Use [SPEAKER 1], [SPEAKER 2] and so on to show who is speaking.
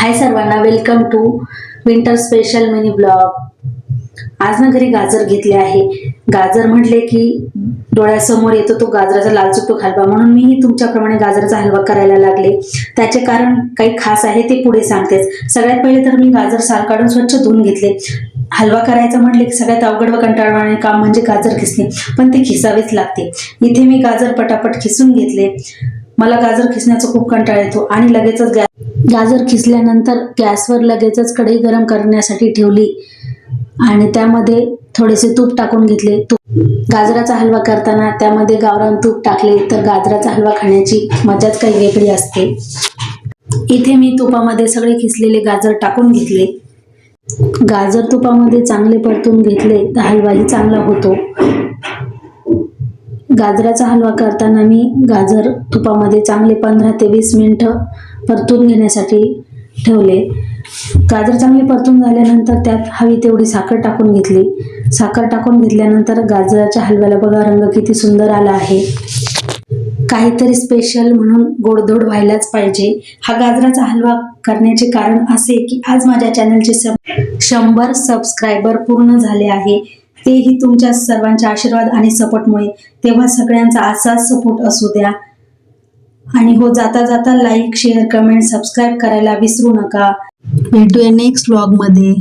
[SPEAKER 1] हाय सर्वांना, welcome to winter special mini blog. आज ना घरी गाजर घेतले आहे. गाजर म्हटले की डोळ्यासमोर येतो तो गाजराचा लाल चुटूक हलवा, म्हणून मी तुमच्याप्रमाणे गाजराचा हलवा करायला लागले. त्याचे कारण काही खास आहे ते पुढे सांगतेच. सगळ्यात पहिले तर मी गाजर साल काढून स्वच्छ धुवून घेतले. हलवा करायचा म्हटले की सगळ्यात अवघड व कंटाळवाणे काम म्हणजे गाजर खिसणे, पण ते खिसावेच लागते. इथे मी गाजर पटापट खिसून घेतले. मला गाजर खिसण्याचा खूप कंटाळा येतो आणि लगेचच गाजर खिसल्यानंतर गॅसवर लगेचच कढई गरम करण्यासाठी ठेवली आणि त्यामध्ये थोडेसे तूप टाकून घेतले. गाजराचा हलवा करताना त्यामध्ये गावरान तूप टाकले तर गाजराचा हलवा खाण्याची मजाच काही वेगळी असते. इथे मी तुपामध्ये सगळे खिसलेले गाजर टाकून घेतले. गाजर तुपामध्ये चांगले परतून घेतले तर हलवाही चांगला होतो. गाजराचा हलवा करताना मी गाजर तुपामध्ये चांगले 15 ते 20 मिनिटं परतून घेण्यासाठी ठेवले. गाजर चांगले परतून झाल्यानंतर त्यात हवी तेवढी साखर टाकून घेतली. साखर टाकून घेतल्यानंतर गाजराच्या हलव्याला बघा रंग किती सुंदर आला आहे. काहीतरी स्पेशल म्हणून गोडधोड व्हायलाच पाहिजे. हा गाजराचा हलवा करण्याचे कारण असे की आज माझ्या चॅनलचे 100 सबस्क्रायबर पूर्ण झाले आहे. तेही तुमच्या सर्वांच्या आशीर्वाद आणि सपोर्टमुळे. तेव्हा सगळ्यांचा असाच सपोर्ट असू द्या. आणि हो, जाता जाता लाईक, शेअर, कमेंट, सबस्क्राईब करायला विसरू नका. भेटूया नेक्स्ट व्लॉग मध्ये.